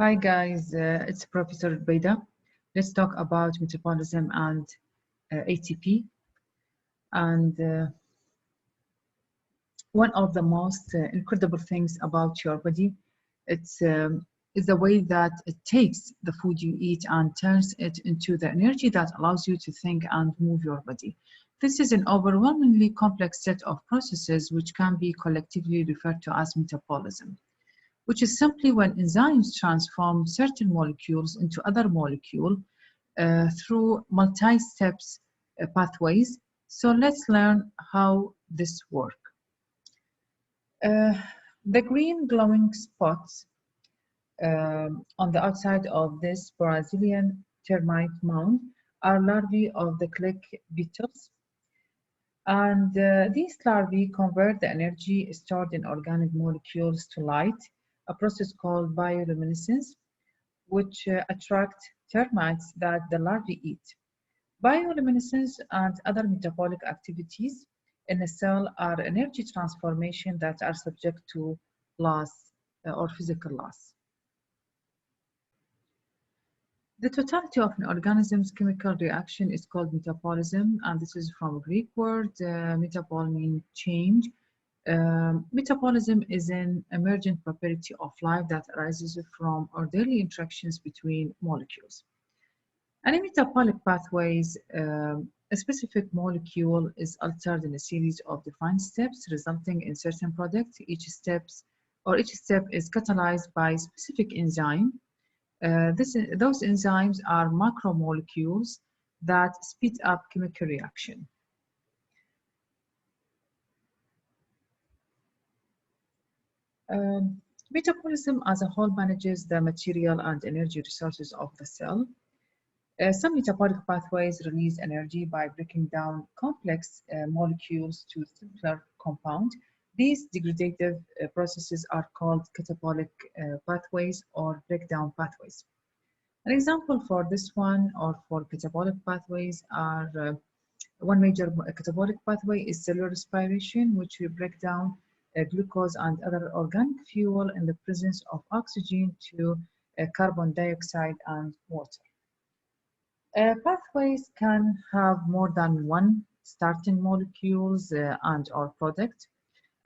Hi guys, it's Professor Beda. Let's talk about metabolism and ATP. And one of the most incredible things about your body, it's is the way that it takes the food you eat and turns it into the energy that allows you to think and move your body. This is an overwhelmingly complex set of processes which can be collectively referred to as metabolism, which is simply when enzymes transform certain molecules into other molecules through multi-steps pathways. So let's learn how this works. Uh, the green glowing spots on the outside of this Brazilian termite mound are larvae of the click beetles. And these larvae convert the energy stored in organic molecules to light, a process called bioluminescence, which attract termites that the larvae eat. Bioluminescence and other metabolic activities in a cell are energy transformation that are subject to loss or physical loss. The totality of an organism's chemical reaction is called metabolism, and this is from a Greek word. Metabol means change. Metabolism is an emergent property of life that arises from orderly interactions between molecules. And in metabolic pathways, a specific molecule is altered in a series of defined steps, resulting in certain products. Each step is catalyzed by a specific enzyme. Those enzymes are macromolecules that speed up chemical reaction. Metabolism as a whole manages the material and energy resources of the cell. Some metabolic pathways release energy by breaking down complex molecules to simpler compounds. These degradative processes are called catabolic pathways or breakdown pathways. An example for this one or for catabolic pathways are one major catabolic pathway is cellular respiration, which will break down glucose and other organic fuel in the presence of oxygen to carbon dioxide and water. Pathways can have more than one starting molecules and/or product.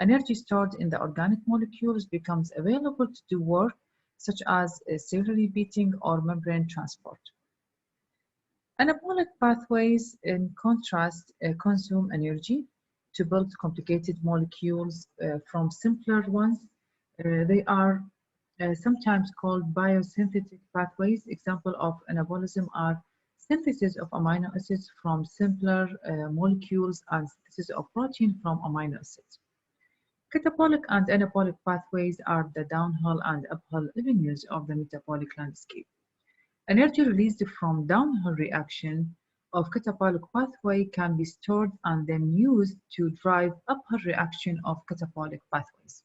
Energy stored in the organic molecules becomes available to do work such as cellular repeating or membrane transport. Anabolic pathways, in contrast, consume energy to build complicated molecules from simpler ones. They are sometimes called biosynthetic pathways. Examples of anabolism are synthesis of amino acids from simpler molecules and synthesis of protein from amino acids. Catabolic and anabolic pathways are the downhill and uphill avenues of the metabolic landscape. Energy released from downhill reaction of catabolic pathway can be stored and then used to drive uphill reaction of catabolic pathways.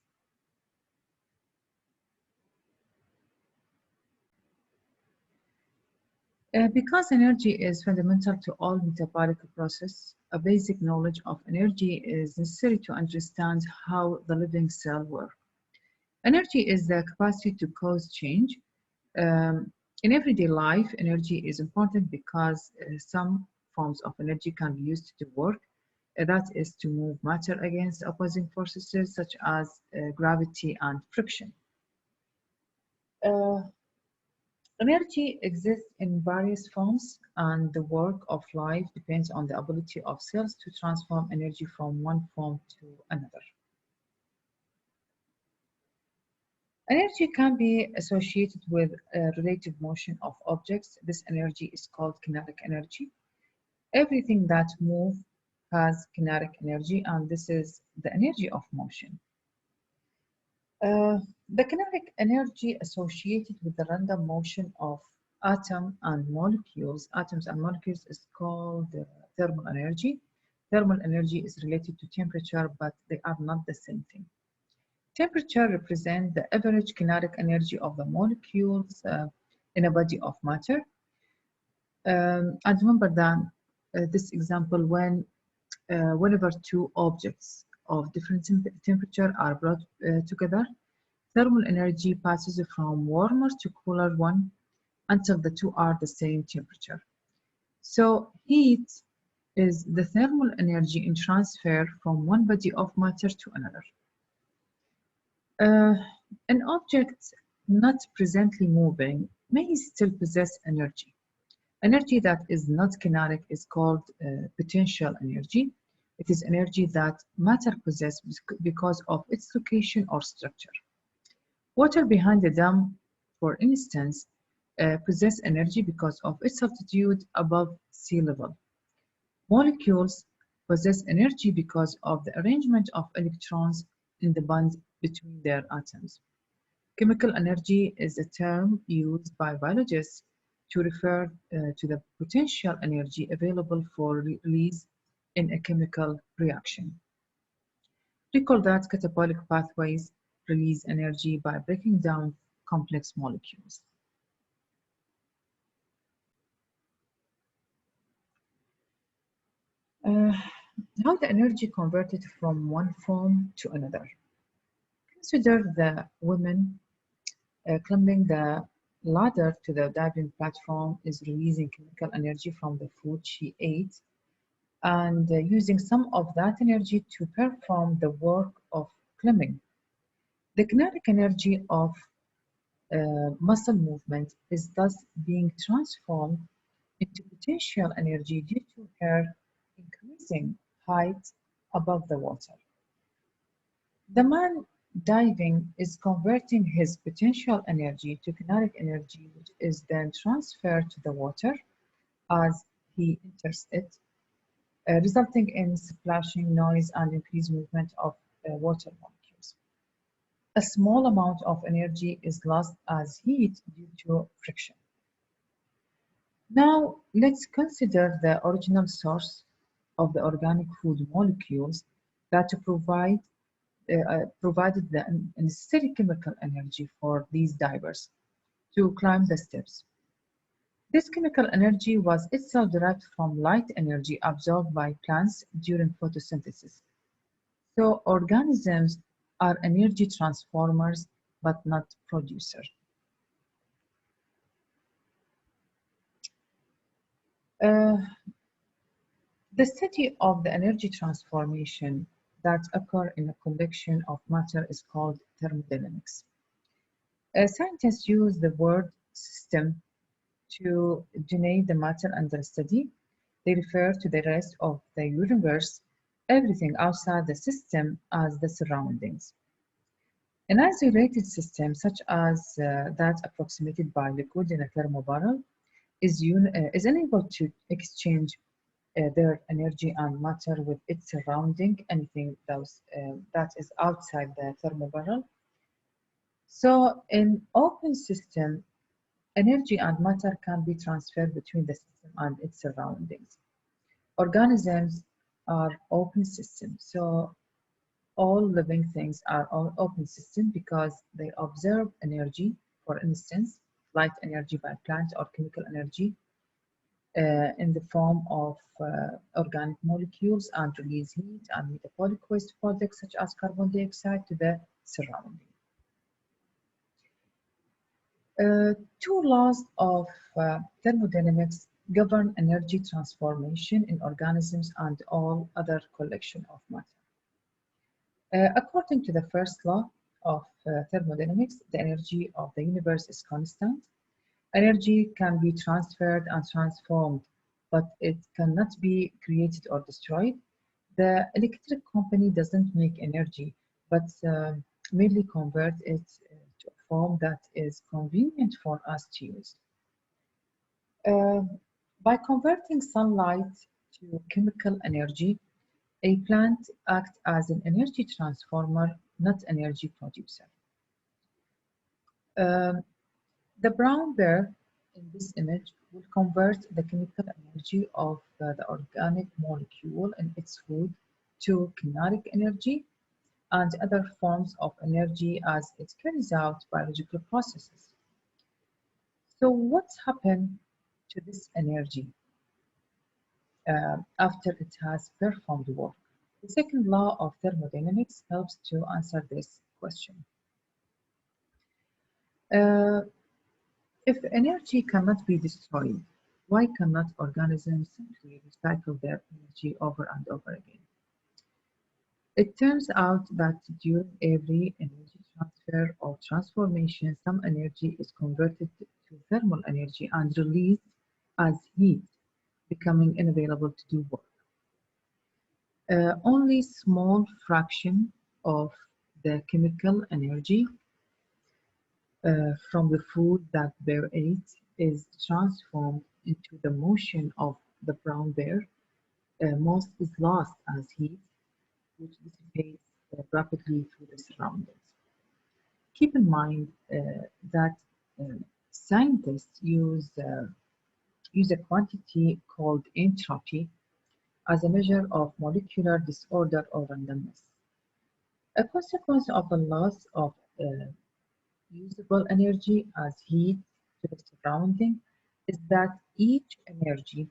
Because energy is fundamental to all metabolic processes, a basic knowledge of energy is necessary to understand how the living cell works. Energy is the capacity to cause change. In everyday life, energy is important because some forms of energy can be used to do work. That is to move matter against opposing forces such as gravity and friction. Uh, Energy exists in various forms, and the work of life depends on the ability of cells to transform energy from one form to another. Energy can be associated with relative motion of objects. This energy is called kinetic energy. Everything that moves has kinetic energy, and this is the energy of motion. The kinetic energy associated with the random motion of atoms and molecules is called thermal energy. Thermal energy is related to temperature, but they are not the same thing. Temperature represents the average kinetic energy of the molecules in a body of matter. And remember that this example whenever two objects of different temperature are brought together, Thermal energy passes from warmer to cooler one until the two are the same temperature. So heat is the thermal energy in transfer from one body of matter to another. Uh, an object not presently moving may still possess energy. Energy that is not kinetic is called potential energy. It is energy that matter possesses because of its location or structure. Water behind the dam, for instance, possess energy because of its altitude above sea level. Molecules possess energy because of the arrangement of electrons in the bond between their atoms. Chemical energy is a term used by biologists to refer to the potential energy available for release in a chemical reaction. Recall that catabolic pathways release energy by breaking down complex molecules. Uh, how the energy converted from one form to another. Consider the woman climbing the ladder to the diving platform is releasing chemical energy from the food she ate and using some of that energy to perform the work of climbing. The kinetic energy of muscle movement is thus being transformed into potential energy due to her increasing height above the water. The man diving is converting his potential energy to kinetic energy, which is then transferred to the water as he enters it, resulting in splashing, noise, and increased movement of water molecules. A small amount of energy is lost as heat due to friction. Now, let's consider the original source of the organic food molecules that provided the necessary chemical energy for these divers to climb the steps. This chemical energy was itself derived from light energy absorbed by plants during photosynthesis. So organisms are energy transformers but not producers. Uh, the study of the energy transformation that occur in a collection of matter is called thermodynamics. Scientists use the word system to denote the matter under study. They refer to the rest of the universe, everything outside the system, as the surroundings. An isolated system, such as that approximated by liquid in a thermobaric, is unable to exchange their energy and matter with its surrounding, anything that is outside the thermobaric. So, in open system, energy and matter can be transferred between the system and its surroundings. Organisms are open systems, so all living things are all open systems because they absorb energy, for instance, light energy by plant or chemical energy in the form of organic molecules and release heat and metabolic waste products such as carbon dioxide to the surrounding. Two laws of thermodynamics govern energy transformation in organisms and all other collection of matter. According to the first law of thermodynamics, the energy of the universe is constant. Energy can be transferred and transformed, but it cannot be created or destroyed. The electric company doesn't make energy, but merely converts it to a form that is convenient for us to use. Uh, by converting sunlight to chemical energy, a plant acts as an energy transformer, not energy producer. Um, the brown bear in this image will convert the chemical energy of the organic molecule in its food to kinetic energy and other forms of energy as it carries out biological processes. So what's happened to this energy after it has performed work? The second law of thermodynamics helps to answer this question. Uh, if energy cannot be destroyed, why cannot organisms simply recycle their energy over and over again? It turns out that during every energy transfer or transformation, some energy is converted to thermal energy and released as heat, becoming unavailable to do work. Only small fraction of the chemical energy from the food that bear ate is transformed into the motion of the brown bear. Most is lost as heat, which dissipates rapidly through the surroundings. Keep in mind that uh, scientists use a quantity called entropy as a measure of molecular disorder or randomness. A consequence of the loss of usable energy as heat to the surrounding is that each energy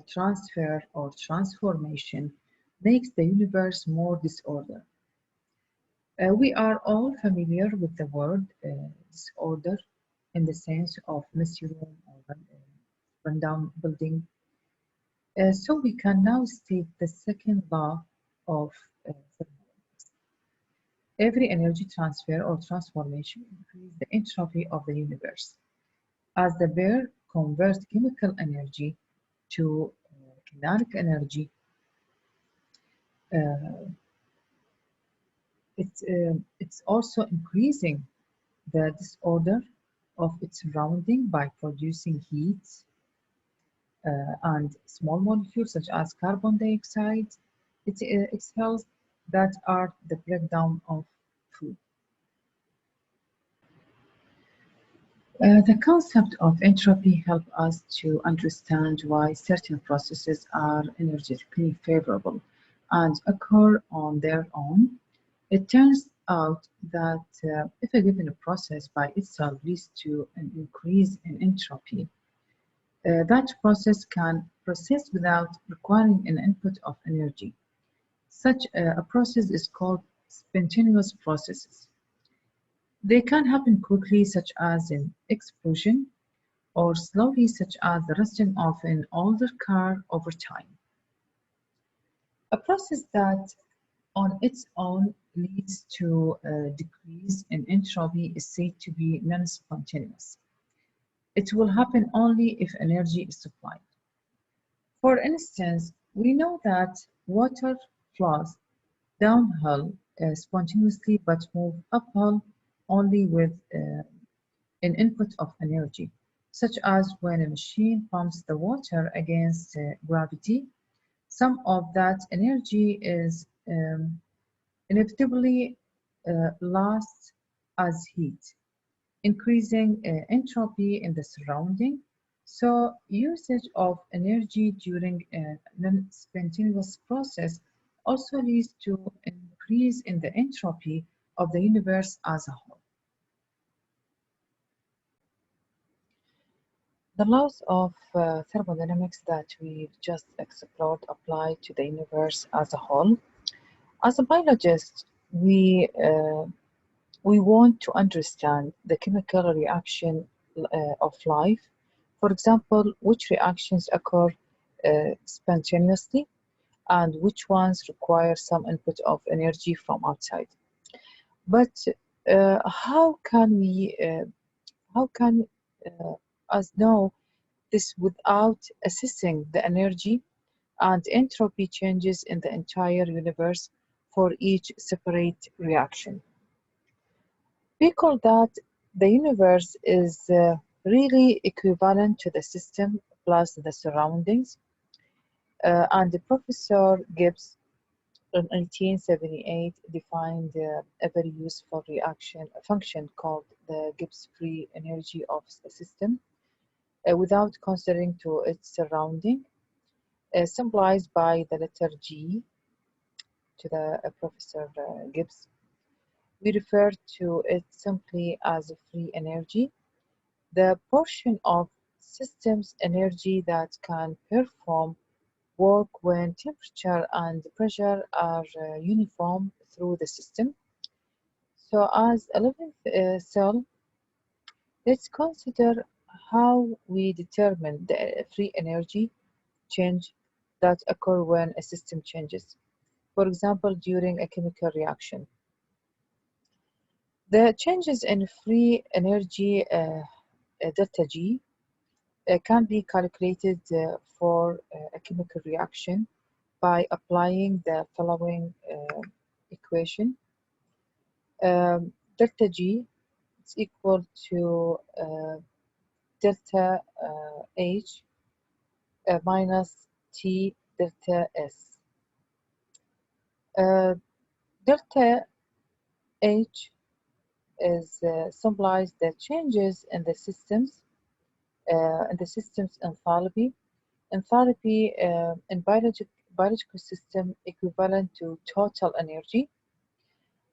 transfer or transformation makes the universe more disordered. We are all familiar with the word disorder in the sense of messy room or rundown building. So we can now state the second law of thermodynamics. Every energy transfer or transformation increases the entropy of the universe. As the bear converts chemical energy to kinetic energy, uh, it's also increasing the disorder of its surrounding by producing heat and small molecules such as carbon dioxide. It exhales that are the breakdown of food. The concept of entropy helps us to understand why certain processes are energetically favorable and occur on their own. It turns out that if a given process by itself leads to an increase in entropy, that process can proceed without requiring an input of energy. Such a process is called spontaneous processes. They can happen quickly, such as an explosion, or slowly, such as the rusting of an older car over time. A process that on its own leads to a decrease in entropy is said to be non-spontaneous. It will happen only if energy is supplied. For instance, we know that water flows downhill spontaneously but moves uphill only with an input of energy, such as when a machine pumps the water against gravity. Some of that energy is inevitably lost as heat, increasing entropy in the surrounding. So usage of energy during a non-spontaneous process also leads to an increase in the entropy of the universe as a whole. The laws of thermodynamics that we've just explored apply to the universe as a whole. As a biologist, we want to understand the chemical reaction of life. For example, which reactions occur spontaneously and which ones require some input of energy from outside. But how can us know this without assessing the energy and entropy changes in the entire universe for each separate reaction? We call that the universe is really equivalent to the system plus the surroundings. And Professor Gibbs in 1878 defined a very useful reaction a function called the Gibbs free energy of the system without considering to its surrounding, symbolized by the letter G to the Professor Gibbs. We refer to it simply as free energy, the portion of system's energy that can perform work when temperature and pressure are uniform through the system. So as 11th cell, let's consider how we determine the free energy change that occur when a system changes. For example, during a chemical reaction. The changes in free energy delta G can be calculated for a chemical reaction by applying the following equation. Delta G is equal to delta H minus T delta S. Delta H is symbolized the changes in the system's enthalpy. Enthalpy in biological system equivalent to total energy,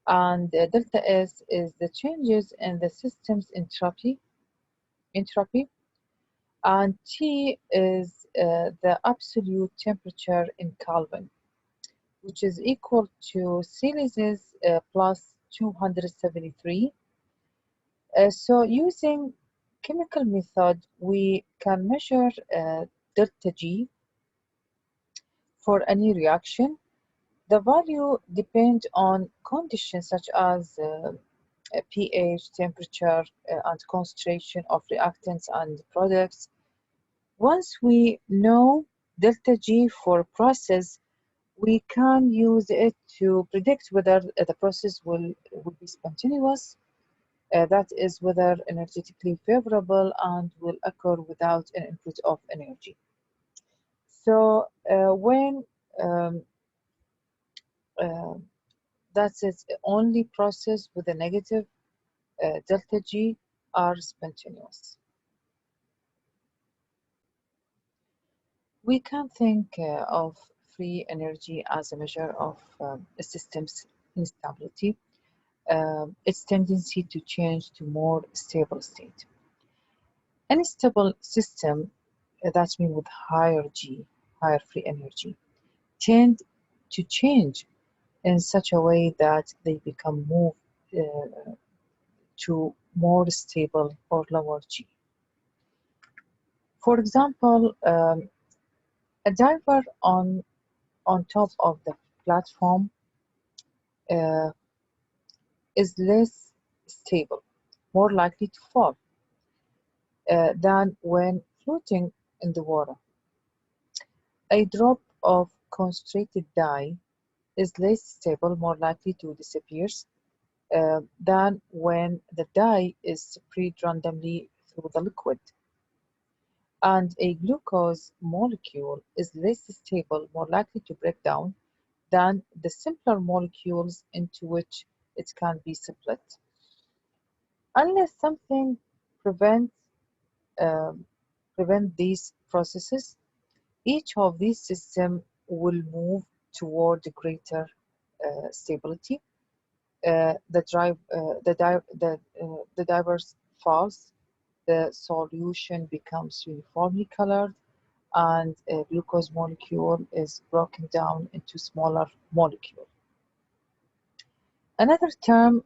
and delta S is the changes in the system's entropy, and T is the absolute temperature in Kelvin, which is equal to Celsius plus 273. So using chemical method, we can measure delta G for any reaction. The value depends on conditions such as pH, temperature, and concentration of reactants and products. Once we know delta G for process, we can use it to predict whether the process will be spontaneous, that is, whether energetically favorable and will occur without an input of energy. So when uh, that's its only process with a negative delta G are spontaneous. We can think of free energy as a measure of a system's instability, its tendency to change to more stable state. Any stable system, that means with higher G, higher free energy, tend to change in such a way that they become moved to more stable or lower G. For example, a diver on top of the platform uh, is less stable, more likely to fall than when floating in the water. A drop of concentrated dye is less stable, more likely to disappear than when the dye is spread randomly through the liquid. And a glucose molecule is less stable, more likely to break down than the simpler molecules into which it can be split. Unless something prevents um, prevent these processes, each of these systems will move toward greater stability. The divers falls, the solution becomes uniformly colored, and a glucose molecule is broken down into smaller molecules. Another term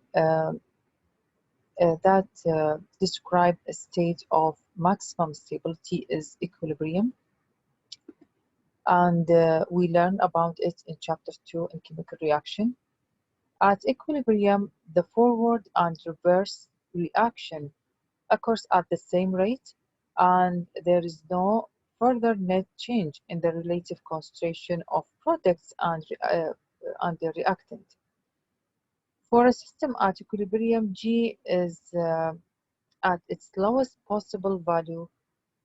that describe a state of maximum stability is equilibrium, and we learn about it in chapter 2 in chemical reaction. At equilibrium, the forward and reverse reaction occurs at the same rate, and there is no further net change in the relative concentration of products and the reactant. For a system at equilibrium, G is at its lowest possible value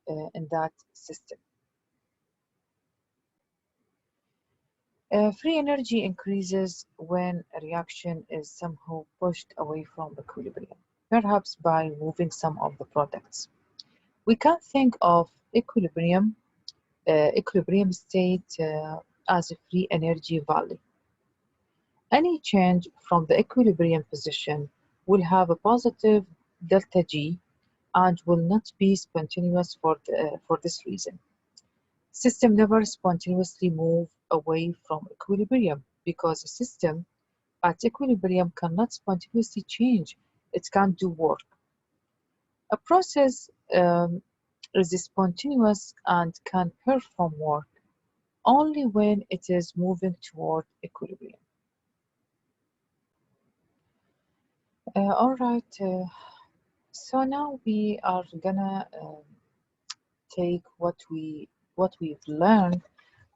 in that system. Free energy increases when a reaction is somehow pushed away from equilibrium, perhaps by moving some of the products. We can think of equilibrium state as a free energy valley. Any change from the equilibrium position will have a positive delta G and will not be spontaneous for this reason. System never spontaneously move away from equilibrium because a system at equilibrium cannot spontaneously change. It can't do work. A process is spontaneous and can perform work only when it is moving toward equilibrium. All right, so now we are gonna take what we've learned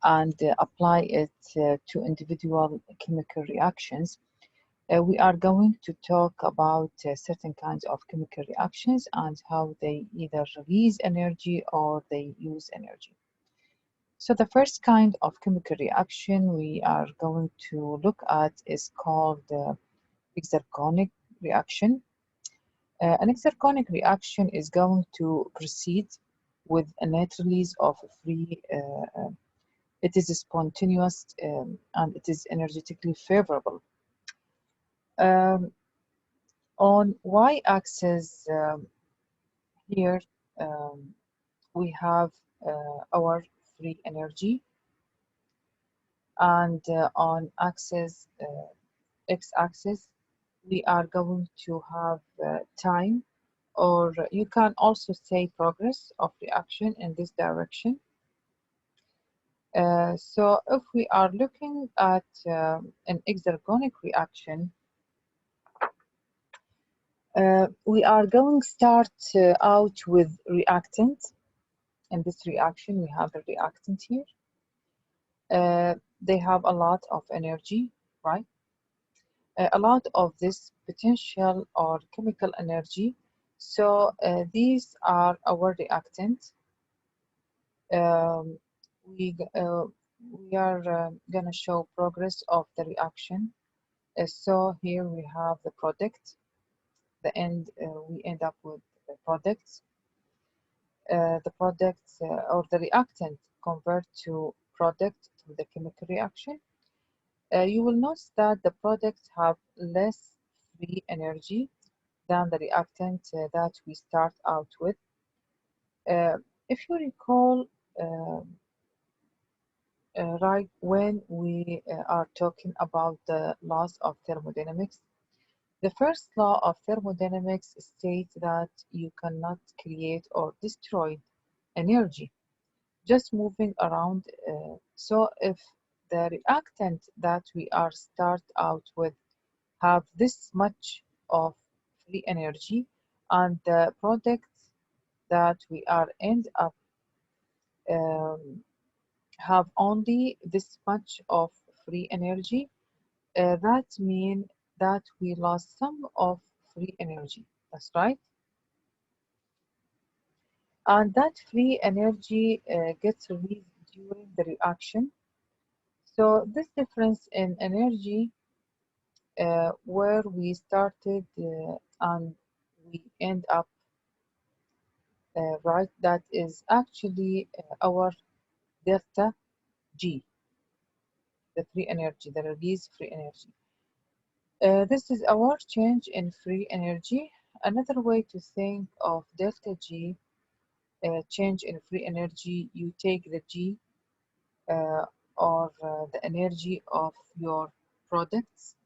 and apply it to individual chemical reactions. We are going to talk about certain kinds of chemical reactions and how they either release energy or they use energy. So the first kind of chemical reaction we are going to look at is called exergonic reaction. An exergonic reaction is going to proceed with a net release of free. It is spontaneous and it is energetically favorable. Um, on y-axis here we have our free energy, and on axis x-axis we are going to have time, or you can also say progress of reaction in this direction. So if we are looking at an exergonic reaction, we are going to start out with reactant. In this reaction, we have the reactant here. They have a lot of energy, right? A lot of this potential or chemical energy. So these are our reactants. Um, we are going to show progress of the reaction. So here we have the product. The end, we end up with the products. The products or the reactant convert to product through the chemical reaction. You will notice that the products have less free energy than the reactant that we start out with. Uh, if you recall, right when we are talking about the laws of thermodynamics, the first law of thermodynamics states that you cannot create or destroy energy just moving around. So if the reactant that we are start out with have this much of free energy, and the products that we are end up um, have only this much of free energy, that means that we lost some of free energy. That's right. And that free energy gets released during the reaction. So this difference in energy where we started and we end up, right, that is actually our delta G, the free energy, the release free energy. This is our change in free energy. Another way to think of delta G, change in free energy, you take the G uh, or the energy of your products,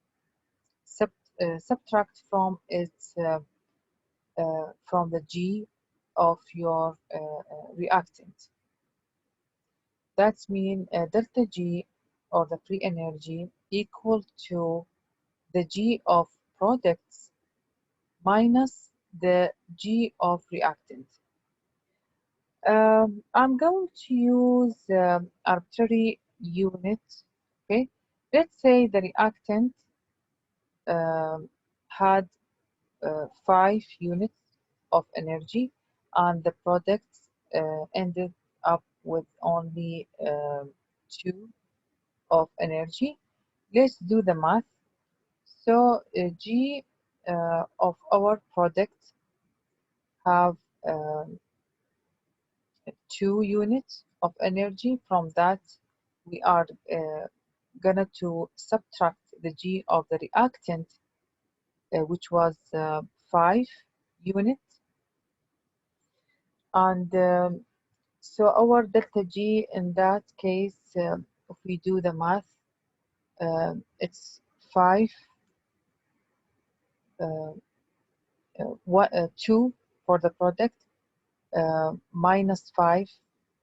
subtract from its from the G of your reactant. That means delta G or the free energy equal to the G of products minus the G of reactant. I'm going to use arbitrary units. Okay, let's say the reactant um, had 5 units of energy, and the products ended up with only 2 of energy. Let's do the math. So G of our product have 2 units of energy. From that, we are gonna to subtract the G of the reactant, which was 5 units, and so our delta G in that case, if we do the math, it's 5 2 for the product, minus 5,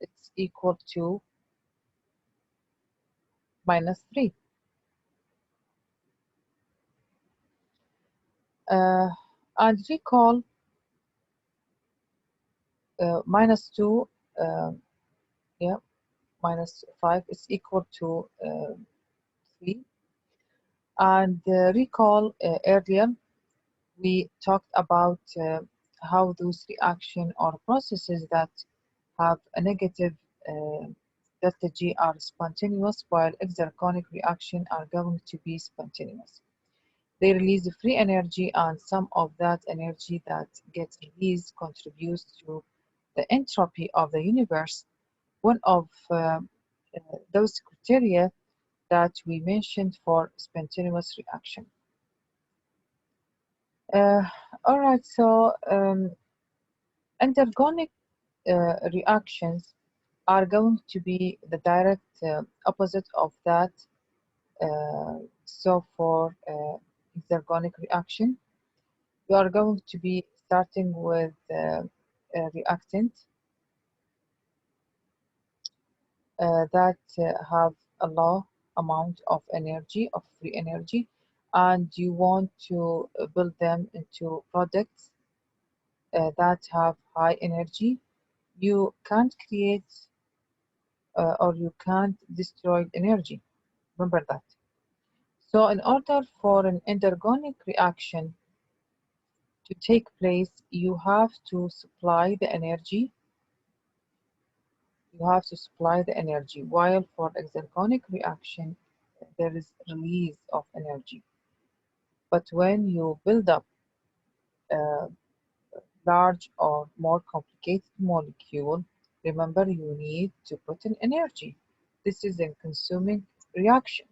it's equal to minus 3. And recall minus 2, yeah, minus 5 is equal to 3. And recall earlier we talked about how those reaction or processes that have a negative delta G are spontaneous, while exergonic reaction are going to be spontaneous. They release free energy, and some of that energy that gets released contributes to the entropy of the universe. One of those criteria that we mentioned for spontaneous reaction. All right, so endergonic reactions are going to be the direct opposite of that. So for exergonic reaction, you are going to be starting with a reactant that have a low amount of energy, of free energy, and you want to build them into products that have high energy. You can't create or you can't destroy energy. Remember that. So in order for an endergonic reaction to take place, you have to supply the energy. You have to supply the energy, while for exergonic reaction, there is release of energy. But when you build up a large or more complicated molecule, remember you need to put in energy. This is a consuming reaction,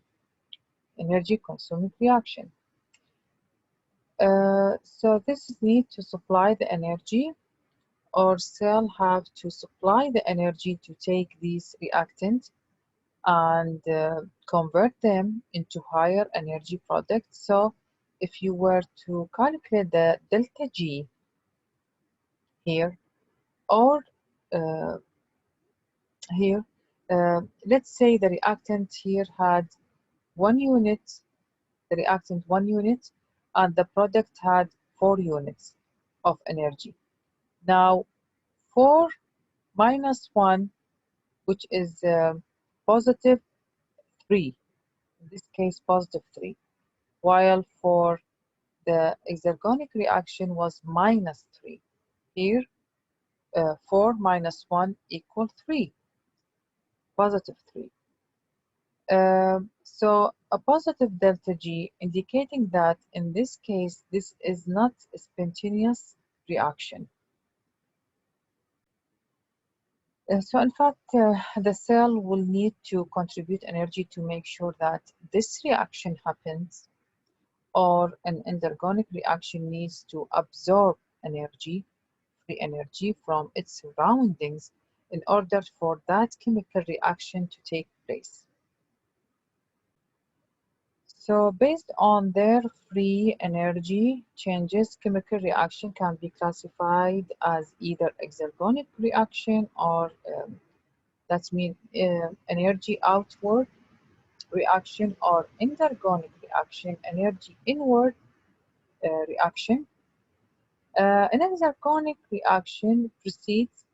energy consuming reaction. So this is need to supply the energy, or cell have to supply the energy to take these reactants and convert them into higher energy products. So if you were to calculate the delta G here, or uh, here, let's say the reactant here had 1 unit, the reactant 1 unit, and the product had 4 units of energy. Now 4 minus 1, which is positive 3, in this case positive 3, while for the exergonic reaction was minus 3. Here 4 minus 1 equal 3, positive 3. So a positive delta G, indicating that in this case this is not a spontaneous reaction. So in fact, the cell will need to contribute energy to make sure that this reaction happens, or an endergonic reaction needs to absorb energy, free energy from its surroundings in order for that chemical reaction to take place. So based on their free energy changes, chemical reaction can be classified as either exergonic reaction, or that means energy outward reaction, or endergonic reaction, energy inward reaction. An exergonic reaction proceeds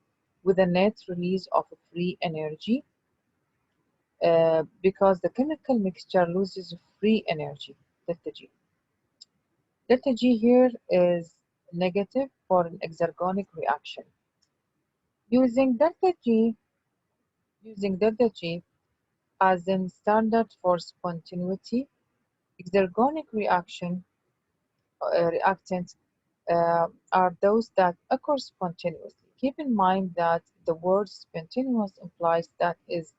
with a net release of free energy because the chemical mixture loses free energy, delta G. Delta G here is negative for an exergonic reaction. Using delta G as in standard for spontaneity, exergonic reactants are those that occur spontaneously. Keep in mind that the word spontaneous implies that is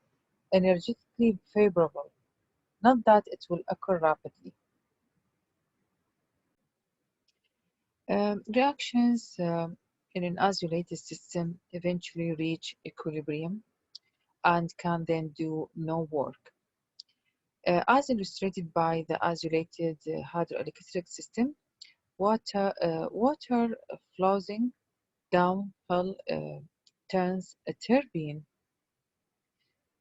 energetically favorable, not that it will occur rapidly. Reactions in an isolated system eventually reach equilibrium and can then do no work. As illustrated by the isolated hydroelectric system, water flowing downhill turns a turbine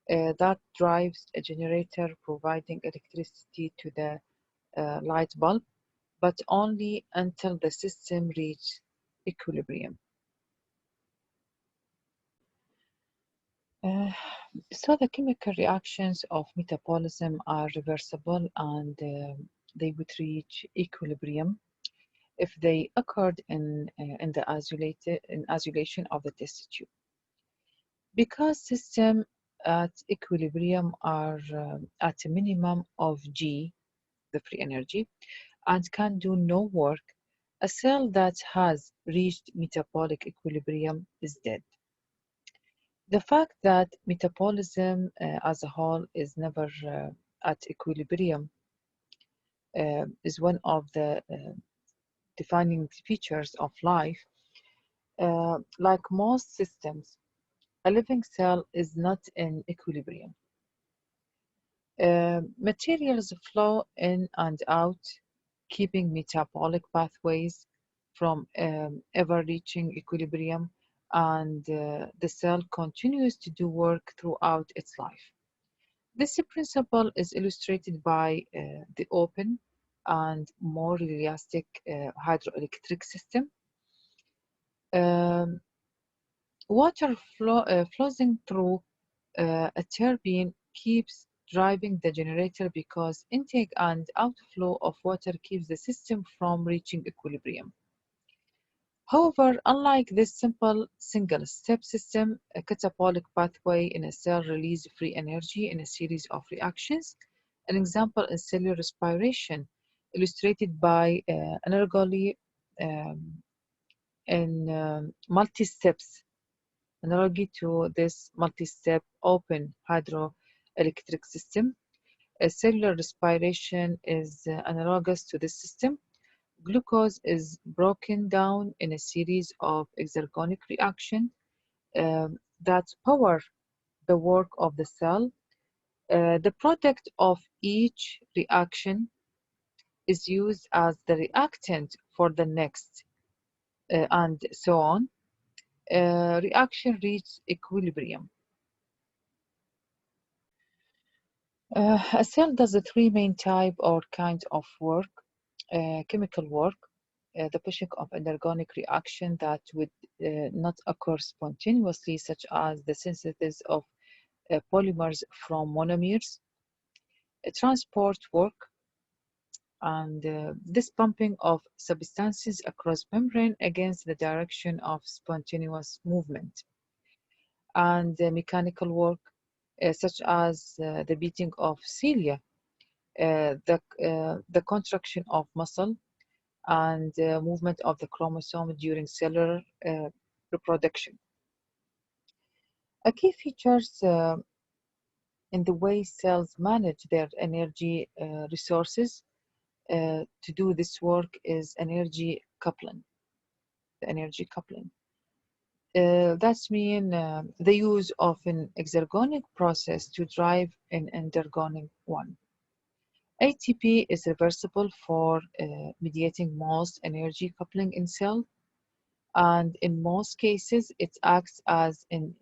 that drives a generator providing electricity to the light bulb, but only until the system reaches equilibrium. Uh, so the chemical reactions of metabolism are reversible and they would reach equilibrium if they occurred in the isolation of the test tube. Because systems at equilibrium are at a minimum of G, the free energy, and can do no work, a cell that has reached metabolic equilibrium is dead. The fact that metabolism as a whole is never at equilibrium is one of the defining features of life. Like most systems, a living cell is not in equilibrium. Materials flow in and out, keeping metabolic pathways from ever reaching equilibrium, and the cell continues to do work throughout its life. This principle is illustrated by the open and more realistic hydroelectric system. Um, Water flowing through a turbine keeps driving the generator because intake and outflow of water keeps the system from reaching equilibrium. However, unlike this simple single-step system, a catabolic pathway in a cell releases free energy in a series of reactions. An example is cellular respiration, illustrated by analogy um, in multi-steps. Analogy to this multi-step open hydroelectric system, a cellular respiration is analogous to this system. Glucose is broken down in a series of exergonic reactions that power the work of the cell. The product of each reaction is used as the reactant for the next, and so on. Reaction reaches equilibrium. A cell does three main type or kinds of work. Chemical work, the pushing of inorganic reaction that would not occur spontaneously, such as the synthesis of polymers from monomers. Transport work, and this pumping of substances across membrane against the direction of spontaneous movement. And mechanical work, such as the beating of cilia, the contraction of muscle, and movement of the chromosome during cellular reproduction. A key features in the way cells manage their energy resources to do this work is energy coupling. The energy coupling. That's mean the use of an exergonic process to drive an endergonic one. ATP is reversible for mediating most energy coupling in cell, and in most cases it acts as an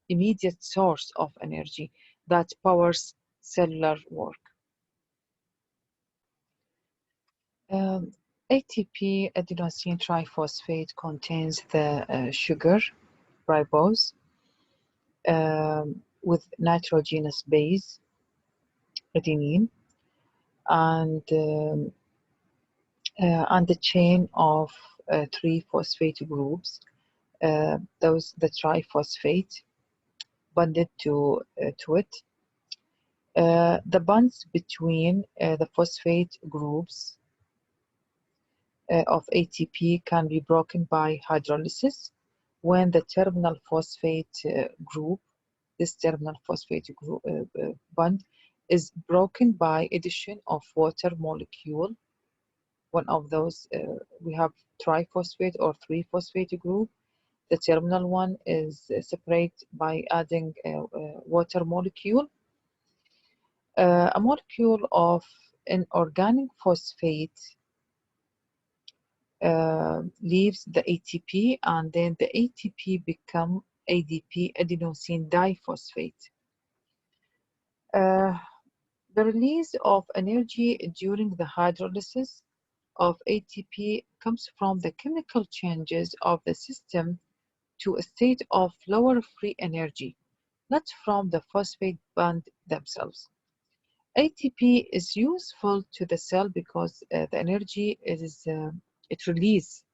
immediate source of energy that powers cellular work. ATP, adenosine triphosphate, contains the sugar ribose with nitrogenous base, adenine, and the chain of three phosphate groups. Those the triphosphate bonded to it. The bonds between the phosphate groups of ATP can be broken by hydrolysis when the terminal phosphate group, this terminal phosphate group, bond, is broken by addition of water molecule. One of those, we have triphosphate or three phosphate group. The terminal one is separated by adding a water molecule. A molecule of an organic phosphate leaves the ATP, and then the ATP become ADP, adenosine diphosphate. The release of energy during the hydrolysis of ATP comes from the chemical changes of the system to a state of lower free energy, not from the phosphate bond themselves. ATP is useful to the cell because the energy it releases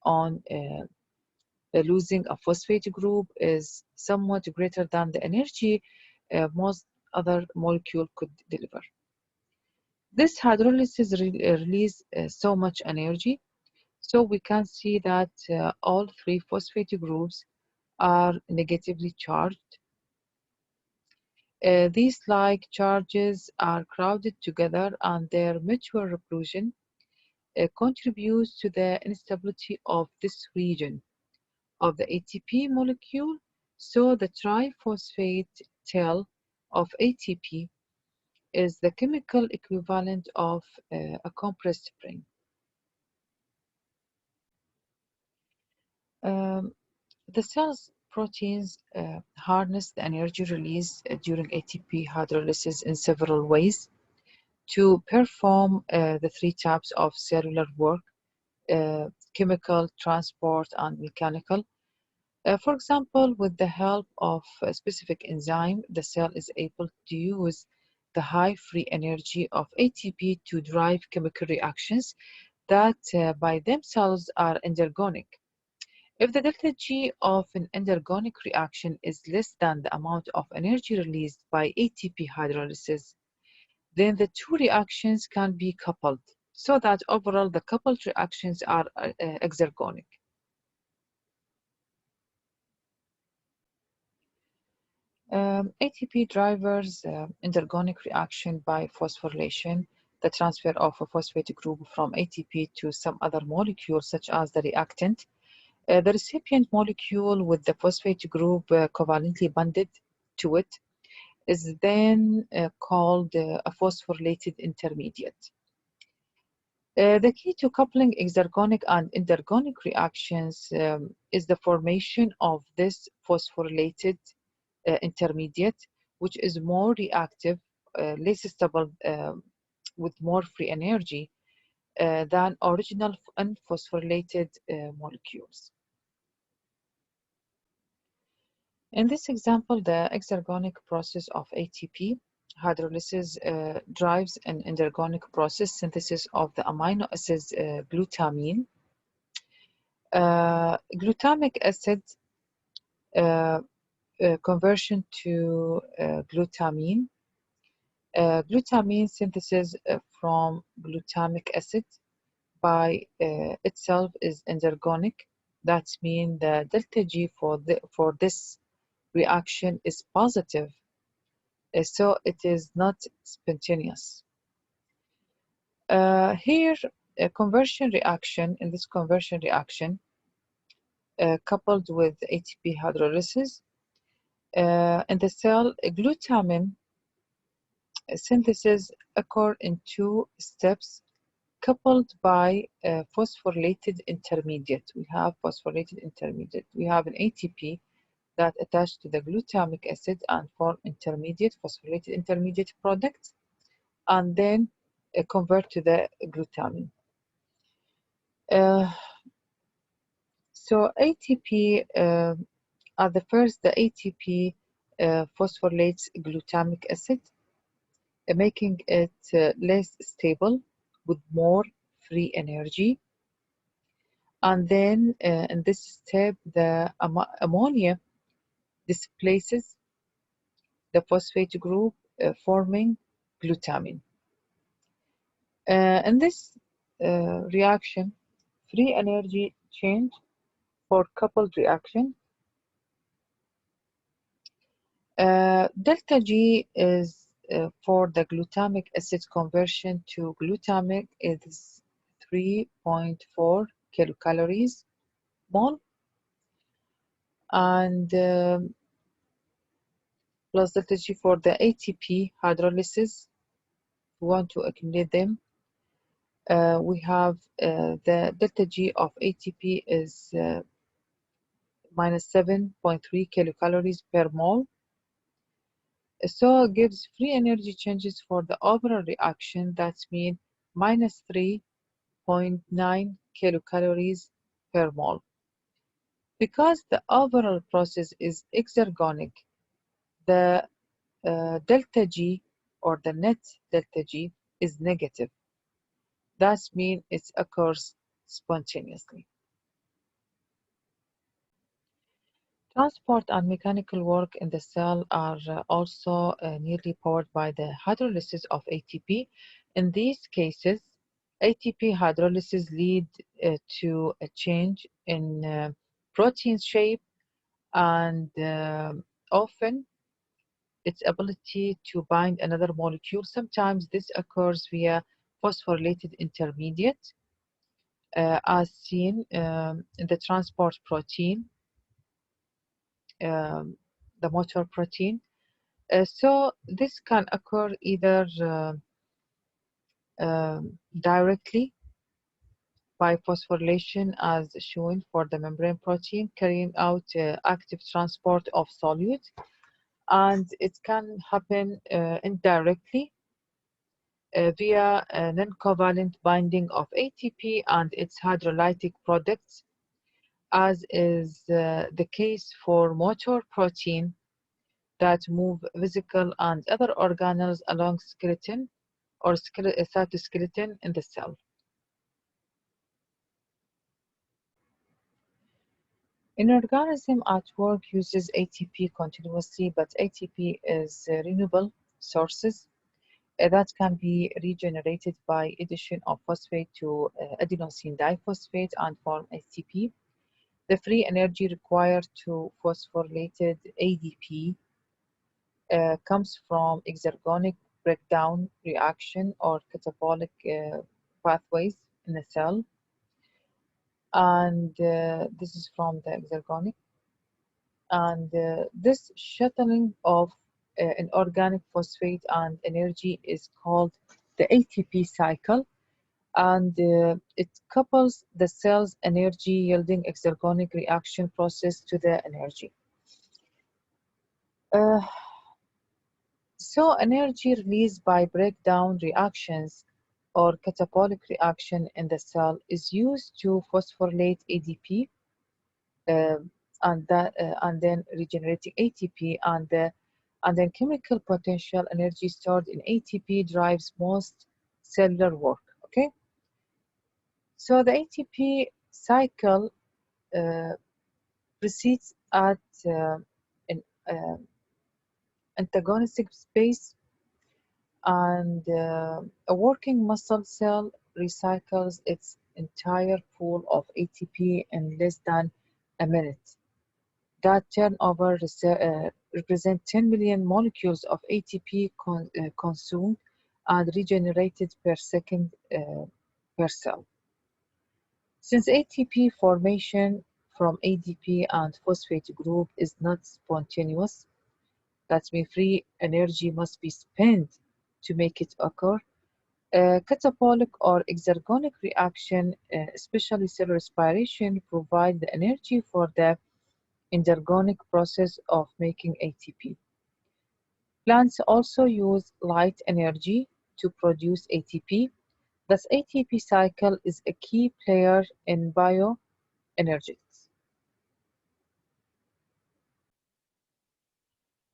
on losing a phosphate group is somewhat greater than the energy most other molecule could deliver. This hydrolysis release so much energy, so we can see that all three phosphate groups are negatively charged. These like charges are crowded together, and their mutual repulsion contributes to the instability of this region of the ATP molecule. So the triphosphate tail of ATP is the chemical equivalent of a compressed spring. Um, the cell's proteins harness the energy released during ATP hydrolysis in several ways to perform the three types of cellular work: chemical, transport, and mechanical. For example, with the help of a specific enzyme, the cell is able to use the high free energy of ATP to drive chemical reactions that by themselves are endergonic. If the delta G of an endergonic reaction is less than the amount of energy released by ATP hydrolysis, then the two reactions can be coupled, so that overall the coupled reactions are exergonic. ATP drivers endergonic reaction by phosphorylation, the transfer of a phosphate group from ATP to some other molecule, such as the reactant. The recipient molecule with the phosphate group covalently bonded to it is then called a phosphorylated intermediate. The key to coupling exergonic and endergonic reactions is the formation of this phosphorylated intermediate, which is more reactive, less stable, with more free energy than original unphosphorylated molecules. In this example, the exergonic process of ATP hydrolysis drives an endergonic process, synthesis of the amino acid glutamine. Glutamic acid conversion to glutamine. Glutamine synthesis from glutamic acid by itself is endergonic. That means the delta G for this reaction is positive, so it is not spontaneous. Here, a conversion reaction, in this conversion reaction, coupled with ATP hydrolysis, in the cell, glutamine synthesis occur in two steps, coupled by a phosphorylated intermediate. We have phosphorylated intermediate. We have an ATP that attached to the glutamic acid and form intermediate, phosphorylated intermediate products, and then convert to the glutamine. So ATP, at the first, the ATP phosphorylates glutamic acid, making it less stable with more free energy. And then in this step, the ammonia displaces the phosphate group, forming glutamine. In this reaction, free energy change for coupled reaction. Delta G is for the glutamic acid conversion to glutamic is 3.4 kilocalories mole, and plus delta G for the ATP hydrolysis. We want to accumulate them. We have the delta G of ATP is minus 7.3 kilocalories per mole. So it gives free energy changes for the overall reaction. That's mean minus 3.9 kilocalories per mole. Because the overall process is exergonic, the delta G or the net delta G is negative. That means it occurs spontaneously. Transport and mechanical work in the cell are also nearly powered by the hydrolysis of ATP. In these cases, ATP hydrolysis lead to a change in protein shape and often its ability to bind another molecule. Sometimes this occurs via phosphorylated intermediate, as seen in the transport protein, the motor protein. So this can occur either directly by phosphorylation as shown for the membrane protein, carrying out active transport of solute, and it can happen indirectly via non-covalent binding of ATP and its hydrolytic products, as is the case for motor protein that move vesicle and other organelles along skeleton or cytoskeleton in the cell. An organism at work uses ATP continuously, but ATP is renewable sources that can be regenerated by addition of phosphate to adenosine diphosphate and form ATP. The free energy required to phosphorylated ADP comes from exergonic breakdown reaction or catabolic pathways in the cell, and this is from the exergonic. And this shuttling of an organic phosphate and energy is called the ATP cycle, and it couples the cell's energy yielding exergonic reaction process to the energy. So energy released by breakdown reactions or catabolic reaction in the cell is used to phosphorylate ADP uh, and then regenerating ATP, and then chemical potential energy stored in ATP drives most cellular work. Okay, so the ATP cycle uh, proceeds at an antagonistic space, and a working muscle cell recycles its entire pool of ATP in less than a minute. That turnover represents 10 million molecules of ATP consumed and regenerated per second per cell. Since ATP formation from ADP and phosphate group is not spontaneous, that means free energy must be spent to make it occur. Catabolic or exergonic reaction, especially cell respiration, provide the energy for the endergonic process of making ATP. Plants also use light energy to produce ATP. Thus, ATP cycle is a key player in bioenergetics.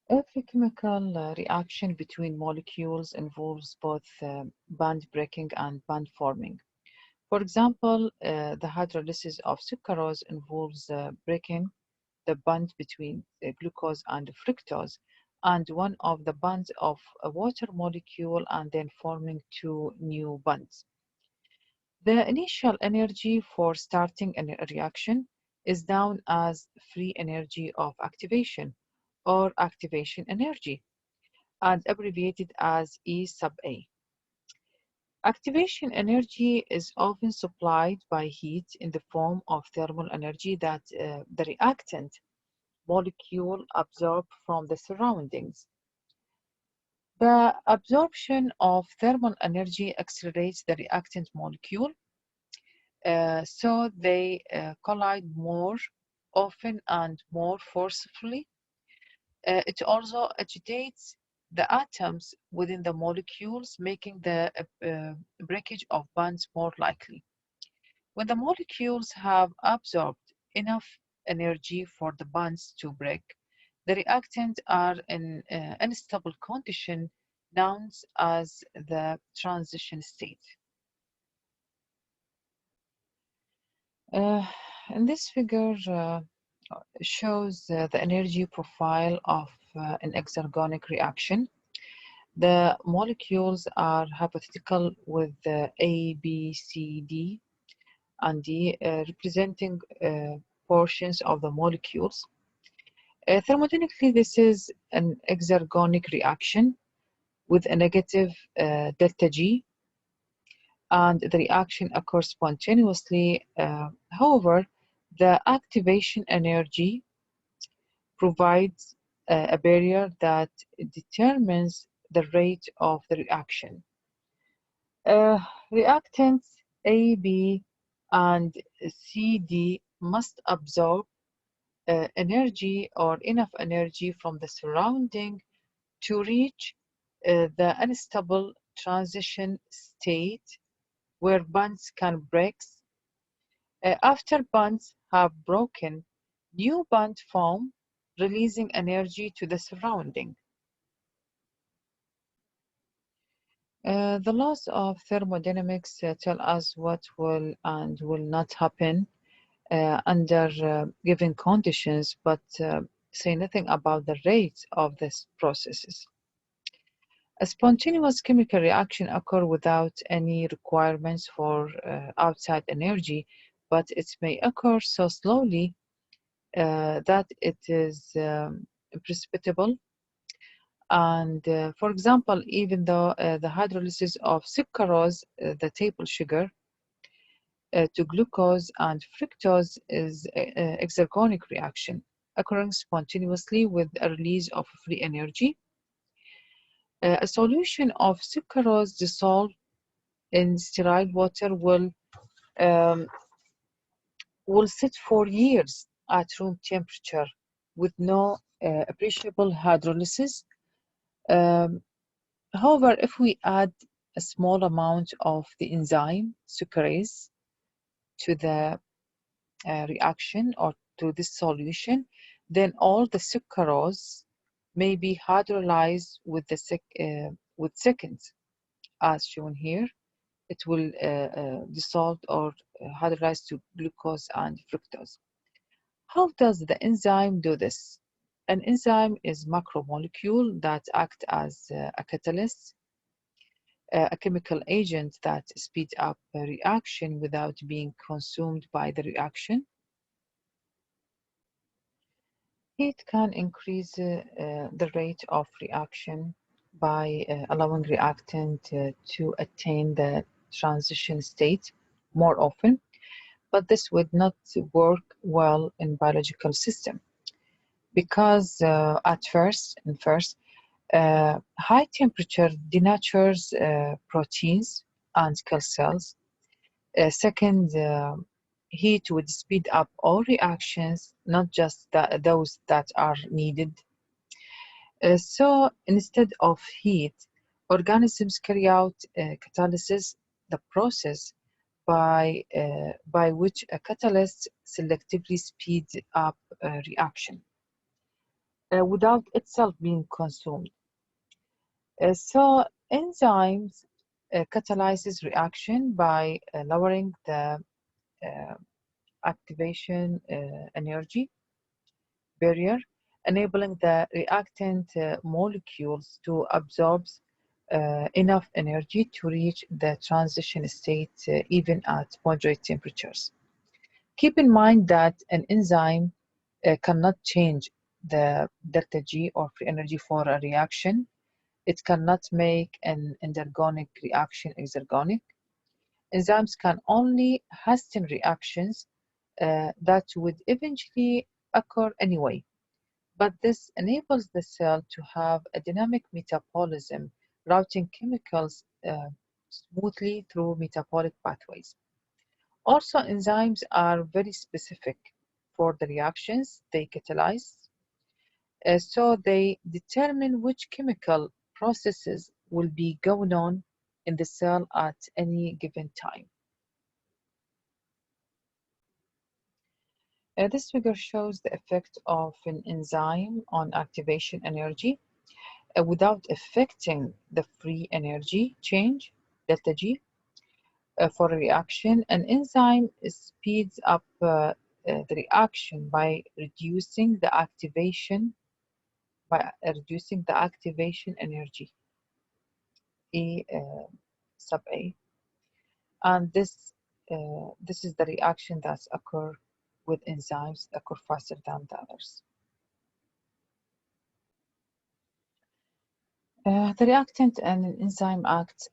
Every chemical reaction between molecules involves both bond breaking and bond forming. For example, the hydrolysis of sucrose involves breaking the bond between glucose and fructose and one of the bonds of a water molecule and then forming two new bonds. The initial energy for starting a reaction is known as free energy of activation or activation energy and abbreviated as E sub A. Activation energy is often supplied by heat in the form of thermal energy that the reactant molecule absorb from the surroundings. The absorption of thermal energy accelerates the reactant molecule, so they collide more often and more forcefully. It also agitates the atoms within the molecules, making the breakage of bonds more likely. When the molecules have absorbed enough energy for the bonds to break, the reactants are in unstable condition known as the transition state. Uh, and this figure shows the energy profile of an exergonic reaction. The molecules are hypothetical with A, B, C, D, and D representing portions of the molecules. Thermodynamically, this is an exergonic reaction with a negative delta G, and the reaction occurs spontaneously. However, the activation energy provides a barrier that determines the rate of the reaction. Uh, Reactants A, B, and C, D must absorb energy or enough energy from the surrounding to reach the unstable transition state where bonds can break. After bonds have broken, new bonds form, releasing energy to the surrounding. The laws of thermodynamics tell us what will and will not happen under given conditions, but say nothing about the rate of these processes. A spontaneous chemical reaction occurs without any requirements for outside energy, but it may occur so slowly that it is precipitable. And for example, even though the hydrolysis of sucrose, the table sugar, to glucose and fructose is an exergonic reaction occurring spontaneously with a release of free energy. A solution of sucrose dissolved in sterile water um, will sit for years at room temperature with no appreciable hydrolysis. Um, However, if we add a small amount of the enzyme sucrase to the reaction or to this solution, then all the sucrose may be hydrolyzed with with seconds, as shown here. It will dissolve or hydrolyze to glucose and fructose. How does the enzyme do this? An enzyme is macromolecule that act as a catalyst, a chemical agent that speeds up a reaction without being consumed by the reaction. Heat can increase the rate of reaction by allowing reactant to attain the transition state more often, but this would not work well in biological system because high temperature denatures proteins and kill cells. Second, heat would speed up all reactions, not just those that are needed. So instead of heat, organisms carry out catalysis, the process by which a catalyst selectively speeds up a reaction without itself being consumed. So enzymes catalyzes reaction by lowering the uh, activation energy barrier, enabling the reactant molecules to absorb enough energy to reach the transition state even at moderate temperatures. Keep in mind that an enzyme cannot change the delta G or free energy for a reaction. It cannot make an endergonic reaction exergonic. Enzymes can only hasten reactions that would eventually occur anyway. but this enables the cell to have a dynamic metabolism, routing chemicals smoothly through metabolic pathways. Also, enzymes are very specific for the reactions they catalyze, so they determine which chemical processes will be going on in the cell at any given time. This figure shows the effect of an enzyme on activation energy without affecting the free energy change, delta G. For a reaction, an enzyme speeds up the reaction by reducing the activation energy, E sub A, and this is the reaction that occur with enzymes occur faster than the others. The reactant an enzyme acts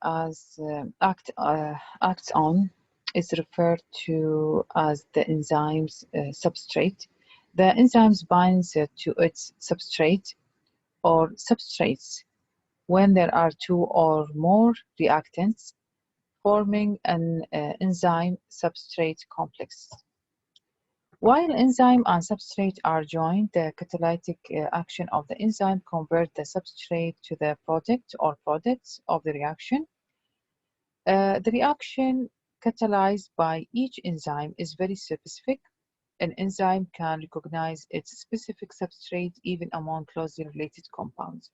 on is referred to as the enzyme's substrate. The enzyme binds to its substrate or substrates when there are two or more reactants, forming an enzyme substrate complex. While enzyme and substrate are joined, the catalytic action of the enzyme converts the substrate to the product or products of the reaction. The reaction catalyzed by each enzyme is very specific. An enzyme can recognize its specific substrate even among closely related compounds.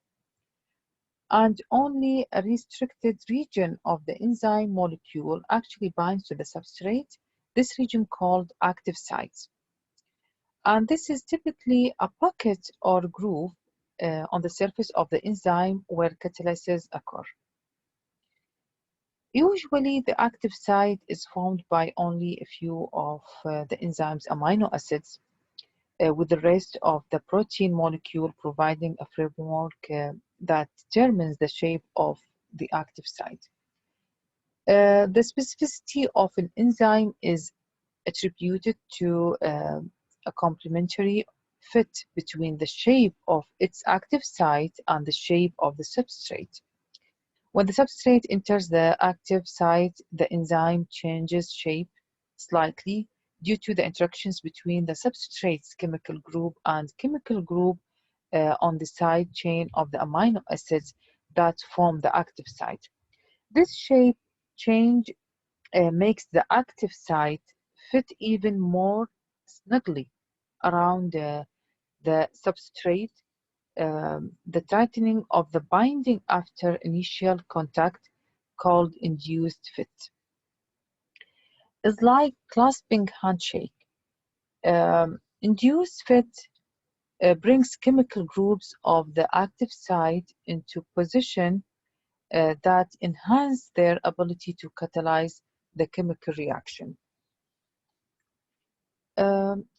And only a restricted region of the enzyme molecule actually binds to the substrate, this region called active site. And this is typically a pocket or groove on the surface of the enzyme where catalysis occur. Usually, the active site is formed by only a few of the enzyme's amino acids, with the rest of the protein molecule providing a framework that determines the shape of the active site. The specificity of an enzyme is attributed to a complementary fit between the shape of its active site and the shape of the substrate. When the substrate enters the active site, the enzyme changes shape slightly due to the interactions between the substrate's chemical group and chemical group on the side chain of the amino acids that form the active site. This shape change makes the active site fit even more snugly around the substrate. The tightening of the binding after initial contact, called induced fit, is like clasping handshake. Induced fit brings chemical groups of the active site into position that enhance their ability to catalyze the chemical reaction.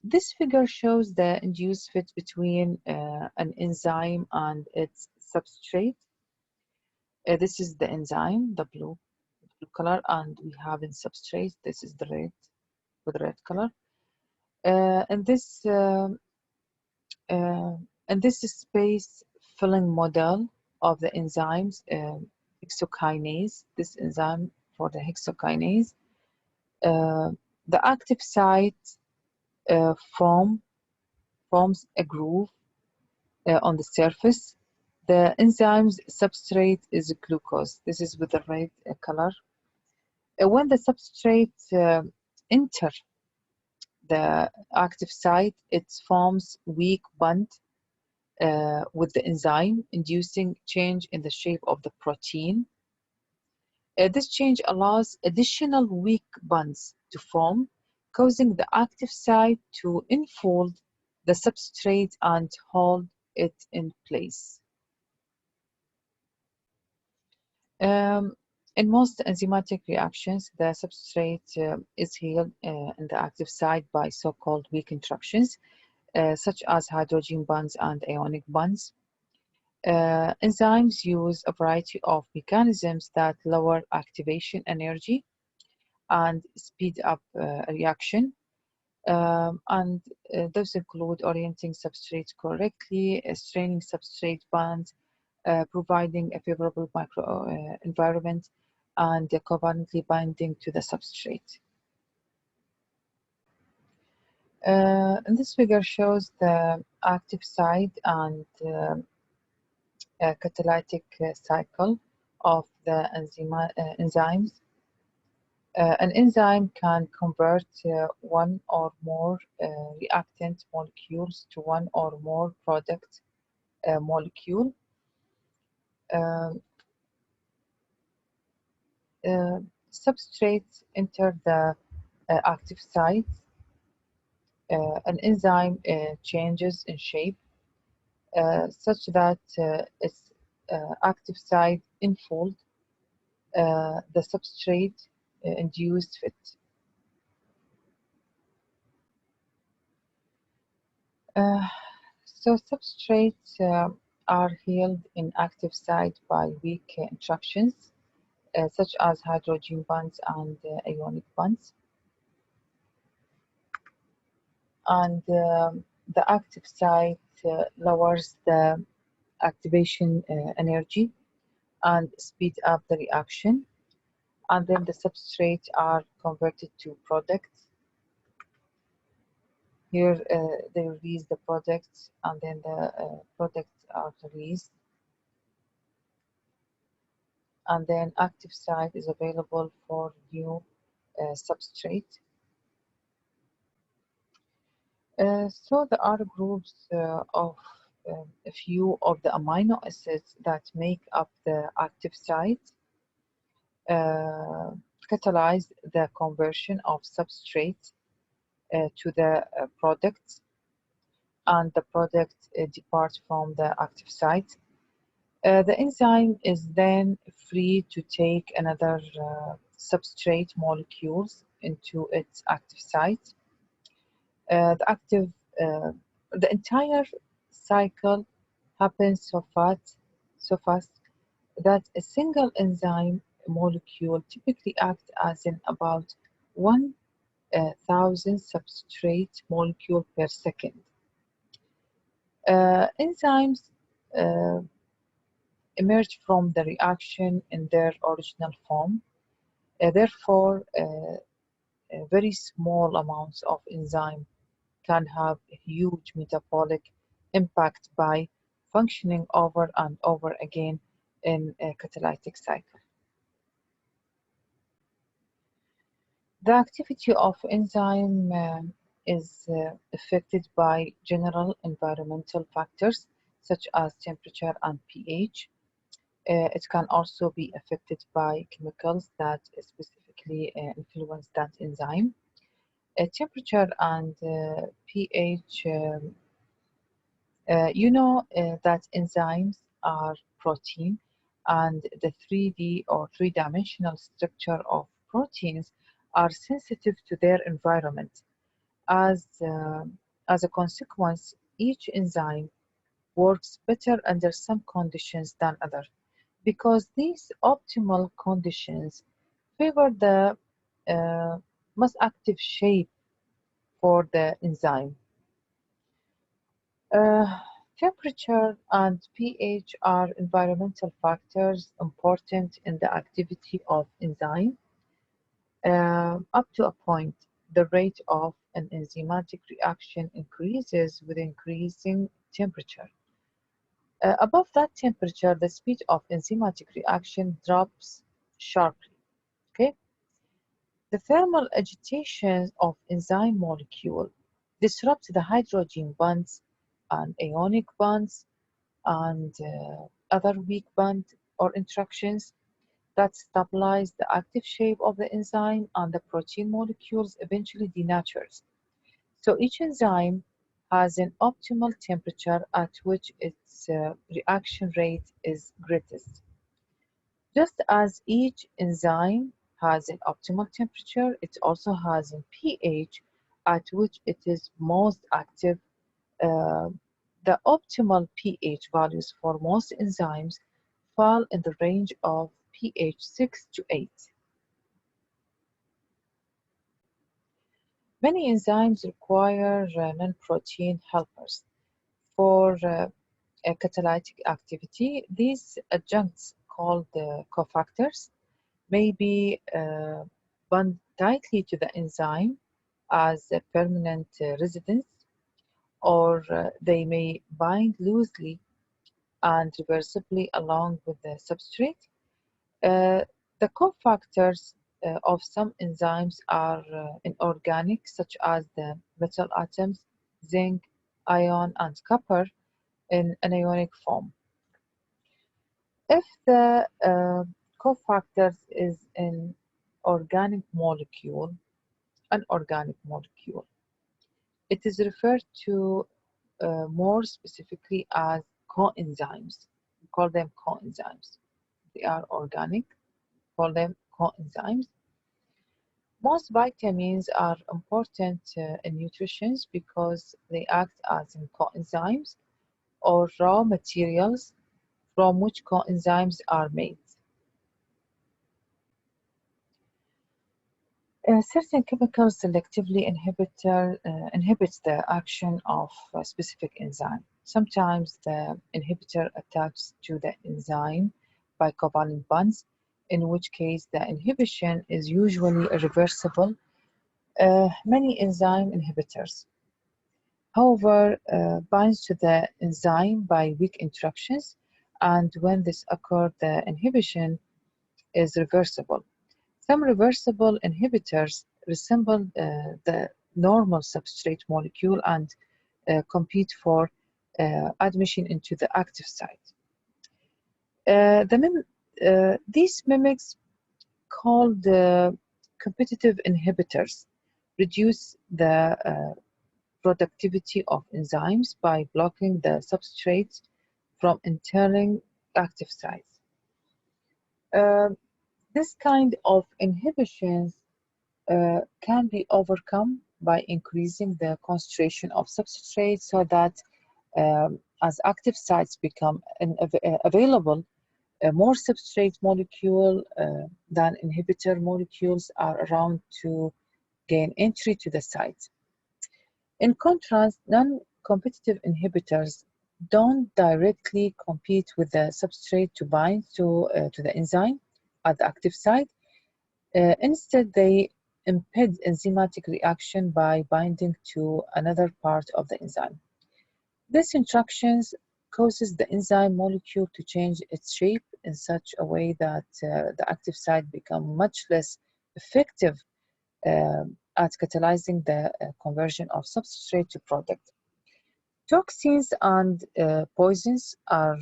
This figure shows the induced fit between an enzyme and its substrate. This is the enzyme, the blue color, and we have in substrate, this is the red with red color. And this space filling model of the enzymes, hexokinase, this enzyme for the hexokinase, the active site forms a groove on the surface. The enzyme's substrate is glucose. This is with the red color. When the substrate enter the active site, it forms weak bond with the enzyme, inducing change in the shape of the protein. This change allows additional weak bonds to form, causing the active site to enfold the substrate and hold it in place. In most enzymatic reactions, the substrate is held in the active site by so-called weak interactions, such as hydrogen bonds and ionic bonds. Enzymes use a variety of mechanisms that lower activation energy and speed up a reaction. And those include orienting substrate correctly, straining substrate bands, providing a favorable micro environment, and covalently binding to the substrate. And this figure shows the active site and catalytic cycle of the enzymes. An enzyme can convert one or more reactant molecules to one or more product molecule. Um, Substrates enter the active site. An enzyme changes in shape such that its active site enfold the substrate induced fit. Uh, so substrates are held in active site by weak interactions such as hydrogen bonds and ionic bonds. And the active site lowers the activation energy and speed up the reaction. And then the substrates are converted to products. Here they release the products, and then the products are released. And then active site is available for new substrate. So there are groups of a few of the amino acids that make up the active site, catalyze the conversion of substrate to the products, and the product departs from the active site. The enzyme is then free to take another substrate molecules into its active site. The active, the entire cycle happens so fast that a single enzyme molecule typically acts as in about 1,000 substrate molecule per second. Enzymes uh, emerge from the reaction in their original form. Therefore, very small amounts of enzyme can have a huge metabolic impact by functioning over and over again in a catalytic cycle. The activity of enzyme is affected by general environmental factors such as temperature and pH. It can also be affected by chemicals that specifically influence that enzyme. Temperature and pH, that enzymes are protein, and the 3D or three-dimensional structure of proteins are sensitive to their environment. As a consequence, each enzyme works better under some conditions than others, because these optimal conditions favor the most active shape for the enzyme. Uh, Temperature and pH are environmental factors important in the activity of enzyme. Up to a point, the rate of an enzymatic reaction increases with increasing temperature. Above that temperature, the speed of enzymatic reaction drops sharply. Okay? The thermal agitation of enzyme molecule disrupts the hydrogen bonds and ionic bonds and other weak bond or interactions that stabilize the active shape of the enzyme, and the protein molecules eventually denatures. So each enzyme has an optimal temperature at which its reaction rate is greatest. Just as each enzyme has an optimal temperature, it also has a pH at which it is most active. Uh, the optimal pH values for most enzymes fall in the range of pH 6 to 8. Many enzymes require non-protein helpers for catalytic activity. These adjuncts, called cofactors, may be bound tightly to the enzyme as a permanent residence, or they may bind loosely and reversibly along with the substrate. Uh, the cofactors of some enzymes are inorganic, such as the metal atoms, zinc, iron, and copper in anionic form. If the cofactors is an organic molecule, it is referred to more specifically as coenzymes. We call them coenzymes. They are organic, call them coenzymes. Most vitamins are important in nutrition because they act as coenzymes or raw materials from which coenzymes are made. Certain chemicals selectively inhibit the action of a specific enzyme. Sometimes the inhibitor attacks to the enzyme by covalent bonds, in which case the inhibition is usually irreversible. Many enzyme inhibitors, however, binds to the enzyme by weak interactions, and when this occurs, the inhibition is reversible. Some reversible inhibitors resemble the normal substrate molecule and compete for admission into the active site. These mimics, called competitive inhibitors, reduce the productivity of enzymes by blocking the substrates from entering active sites. Uh, this kind of inhibitions can be overcome by increasing the concentration of substrate so that as active sites become available, more substrate molecule than inhibitor molecules are around to gain entry to the site. In contrast, non-competitive inhibitors don't directly compete with the substrate to bind to the enzyme at the active site. Instead, they impede enzymatic reaction by binding to another part of the enzyme. This interaction causes the enzyme molecule to change its shape in such a way that the active site becomes much less effective uh, at catalyzing the conversion of substrate to product. Toxins and poisons are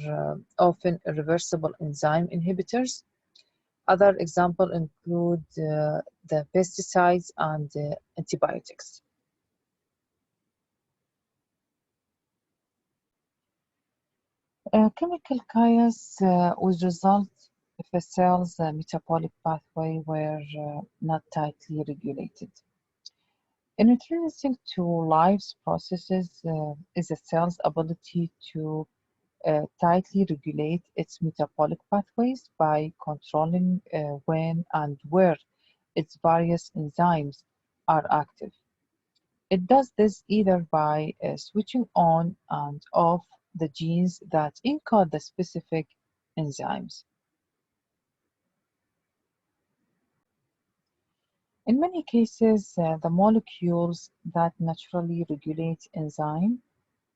often irreversible enzyme inhibitors. Other examples include the pesticides and antibiotics. Chemical chaos would result if a cell's metabolic pathway were not tightly regulated. Intrinsic to life's processes is a cell's ability to tightly regulate its metabolic pathways by controlling when and where its various enzymes are active. It does this either by switching on and off the genes that encode the specific enzymes. In many cases, the molecules that naturally regulate enzyme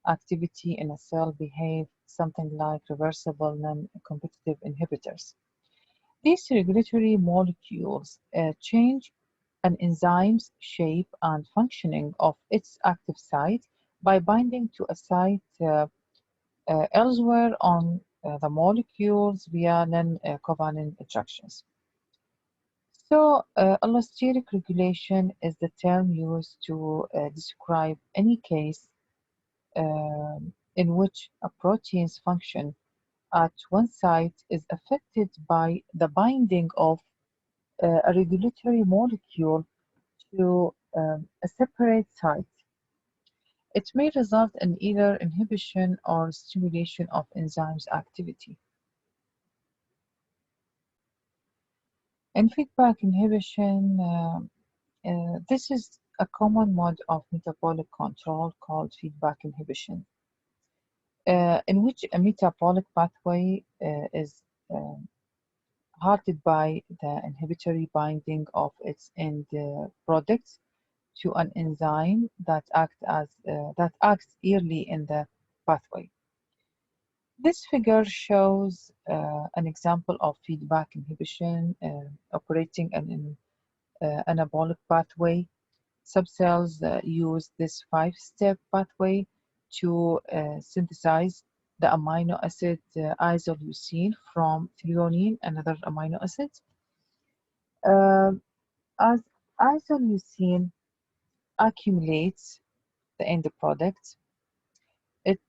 activity in a cell behave something like reversible non-competitive inhibitors. These regulatory molecules change an enzyme's shape and functioning of its active site by binding to a site elsewhere on the molecules via non-covalent attractions. So, allosteric regulation is the term used to describe any case in which a protein's function at one site is affected by the binding of a regulatory molecule to a separate site. It may result in either inhibition or stimulation of enzymes activity. In feedback inhibition, this is a common mode of metabolic control called feedback inhibition, in which a metabolic pathway is halted by the inhibitory binding of its end products to an enzyme that acts early in the pathway. This figure shows an example of feedback inhibition operating an anabolic pathway. Subcells use this five-step pathway to synthesize the amino acid isoleucine from threonine, another amino acid. As isoleucine accumulates the end product, it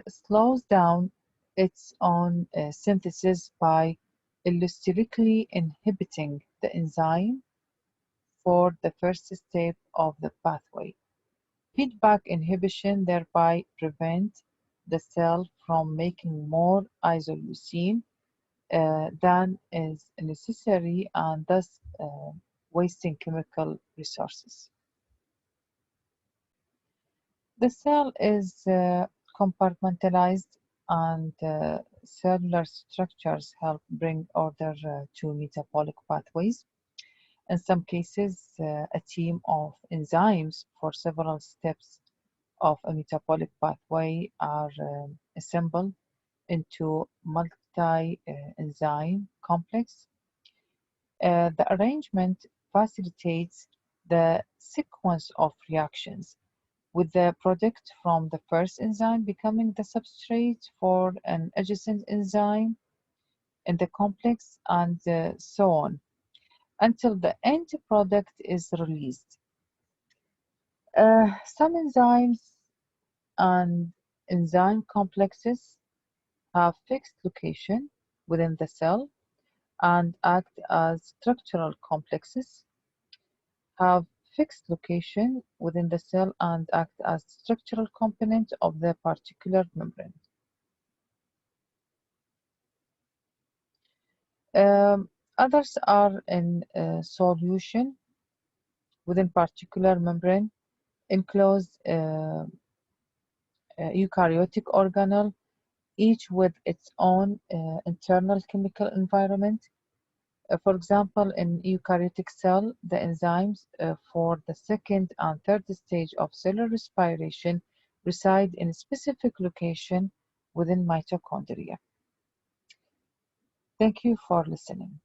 slows down its own synthesis by allosterically inhibiting the enzyme for the first step of the pathway. Feedback inhibition thereby prevents the cell from making more isoleucine than is necessary and thus wasting chemical resources. The cell is compartmentalized and cellular structures help bring order to metabolic pathways. In some cases, a team of enzymes for several steps of a metabolic pathway are assembled into multi-enzyme complex. The arrangement facilitates the sequence of reactions, with the product from the first enzyme becoming the substrate for an adjacent enzyme in the complex, and so on, until the end product is released. Some enzymes and enzyme complexes have fixed location within the cell and act as structural complexes, have fixed location within the cell and act as structural component of the particular membrane. Others are in solution within particular membrane, enclosed eukaryotic organelle, each with its own internal chemical environment. For example, in eukaryotic cell, the enzymes for the second and third stage of cellular respiration reside in a specific location within mitochondria. Thank you for listening.